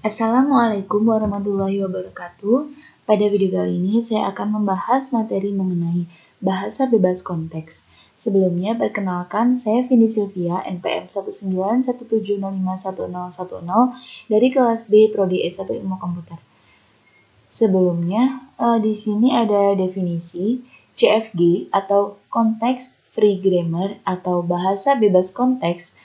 Assalamualaikum warahmatullahi wabarakatuh. Pada video kali ini saya akan membahas materi mengenai bahasa bebas konteks. Sebelumnya perkenalkan saya Vindi Sylvia NPM 19170511010 dari kelas B Prodi S1 Ilmu Komputer. Sebelumnya di sini ada definisi CFG atau Context Free Grammar atau bahasa bebas konteks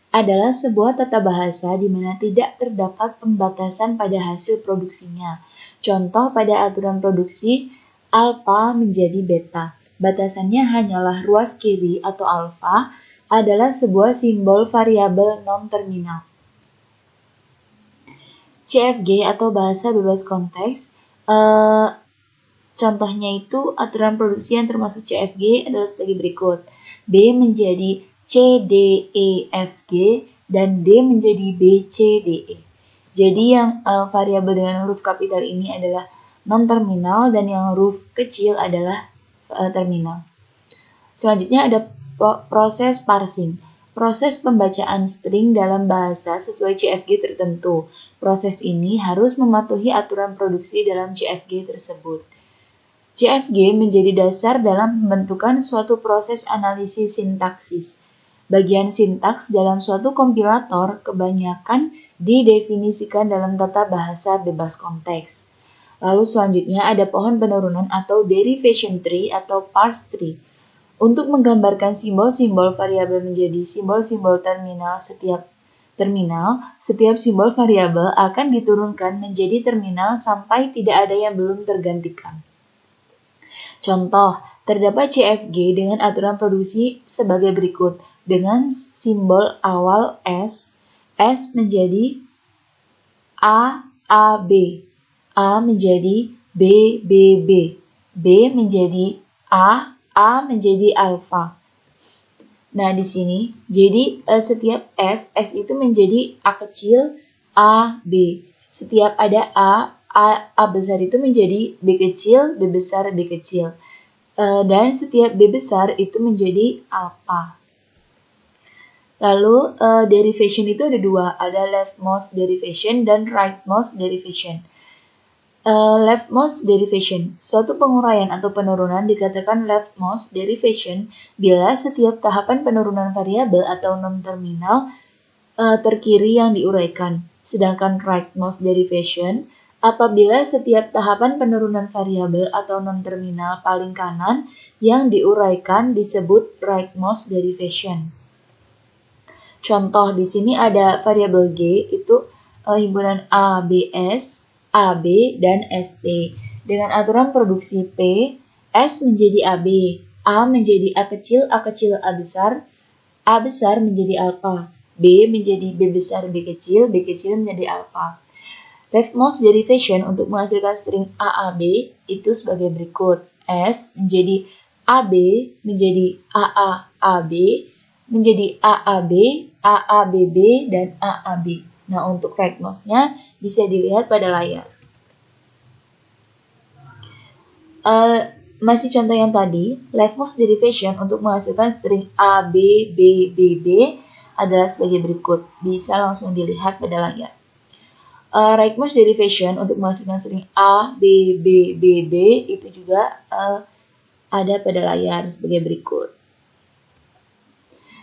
adalah sebuah tata bahasa di mana tidak terdapat pembatasan pada hasil produksinya. Contoh pada aturan produksi alfa menjadi beta. Batasannya hanyalah ruas kiri atau alfa adalah sebuah simbol variabel non-terminal. CFG atau bahasa bebas konteks, contohnya itu aturan produksi yang termasuk CFG adalah sebagai berikut. B menjadi C, D, E, F, G, dan D menjadi B, C, D, E. Jadi yang variabel dengan huruf kapital ini adalah non-terminal dan yang huruf kecil adalah terminal. Selanjutnya ada proses parsing. Proses pembacaan string dalam bahasa sesuai CFG tertentu. Proses ini harus mematuhi aturan produksi dalam CFG tersebut. CFG menjadi dasar dalam pembentukan suatu proses analisis sintaksis. Bagian sintaks dalam suatu kompilator kebanyakan didefinisikan dalam tata bahasa bebas konteks. Lalu selanjutnya ada pohon penurunan atau derivation tree atau parse tree. Untuk menggambarkan simbol-simbol variabel menjadi simbol-simbol terminal, setiap simbol variabel akan diturunkan menjadi terminal sampai tidak ada yang belum tergantikan. Contoh, terdapat CFG dengan aturan produksi sebagai berikut. Dengan simbol awal S menjadi A, B. A menjadi B, B, B. B menjadi A menjadi alfa. Nah, di sini, jadi setiap S itu menjadi A kecil, A, B. Setiap ada A besar itu menjadi B kecil, B besar, B kecil. Dan setiap B besar itu menjadi alfa. Lalu derivation itu ada dua, ada leftmost derivation dan rightmost derivation. Leftmost derivation, suatu penguraian atau penurunan dikatakan leftmost derivation bila setiap tahapan penurunan variabel atau non-terminal terkiri yang diuraikan. Sedangkan rightmost derivation apabila setiap tahapan penurunan variabel atau non-terminal paling kanan yang diuraikan disebut rightmost derivation. Contoh di sini ada variabel G itu himpunan A, B, S, AB, dan SP. Dengan aturan produksi P, S menjadi AB, A menjadi A kecil, A besar, A besar menjadi alfa, B menjadi B besar, B kecil menjadi alfa. Leftmost derivation untuk menghasilkan string AAB itu sebagai berikut. S menjadi AB, menjadi AAAB, menjadi AAB, AABB, dan AAB. Nah, untuk rightmost-nya bisa dilihat pada layar. Masih contoh yang tadi, leftmost derivation untuk menghasilkan string A, B, B, B, B adalah sebagai berikut. Bisa langsung dilihat pada layar. Rightmost derivation untuk menghasilkan string A, B, B, B, B itu juga ada pada layar sebagai berikut.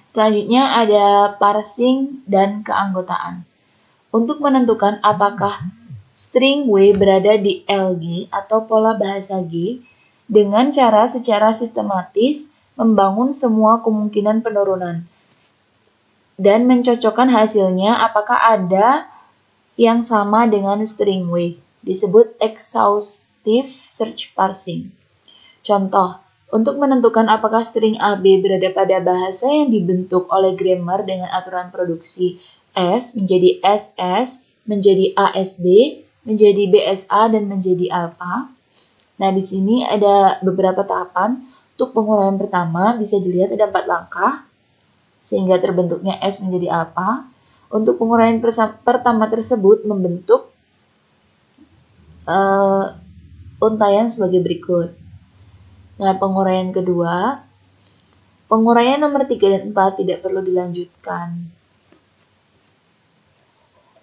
Selanjutnya ada parsing dan keanggotaan. Untuk menentukan apakah string W berada di LG atau pola bahasa G dengan cara secara sistematis membangun semua kemungkinan penurunan dan mencocokkan hasilnya apakah ada yang sama dengan string W, disebut exhaustive search parsing. Contoh, untuk menentukan apakah string AB berada pada bahasa yang dibentuk oleh grammar dengan aturan produksi S menjadi SS, menjadi ASB, menjadi BSA, dan menjadi alfa. Nah, di sini ada beberapa tahapan. Untuk penguraian pertama bisa dilihat ada 4 langkah sehingga terbentuknya S menjadi alfa. Untuk penguraian pertama tersebut membentuk untaian sebagai berikut. Nah, penguraian kedua, penguraian nomor 3 dan 4 tidak perlu dilanjutkan.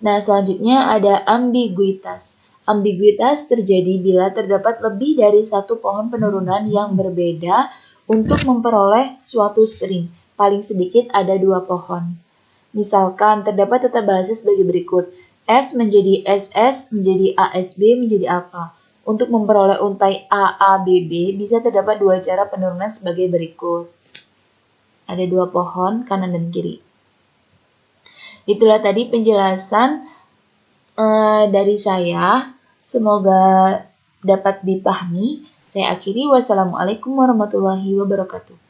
Nah, selanjutnya ada ambiguitas. Ambiguitas terjadi bila terdapat lebih dari satu pohon penurunan yang berbeda untuk memperoleh suatu string. Paling sedikit ada 2 pohon. Misalkan terdapat tata bahasa sebagai berikut. S menjadi SS, menjadi ASB, menjadi apa. Untuk memperoleh untai AABB bisa terdapat 2 cara penurunan sebagai berikut. Ada 2 pohon kanan dan kiri. Itulah tadi penjelasan dari saya. Semoga dapat dipahami. Saya akhiri. Wassalamualaikum warahmatullahi wabarakatuh.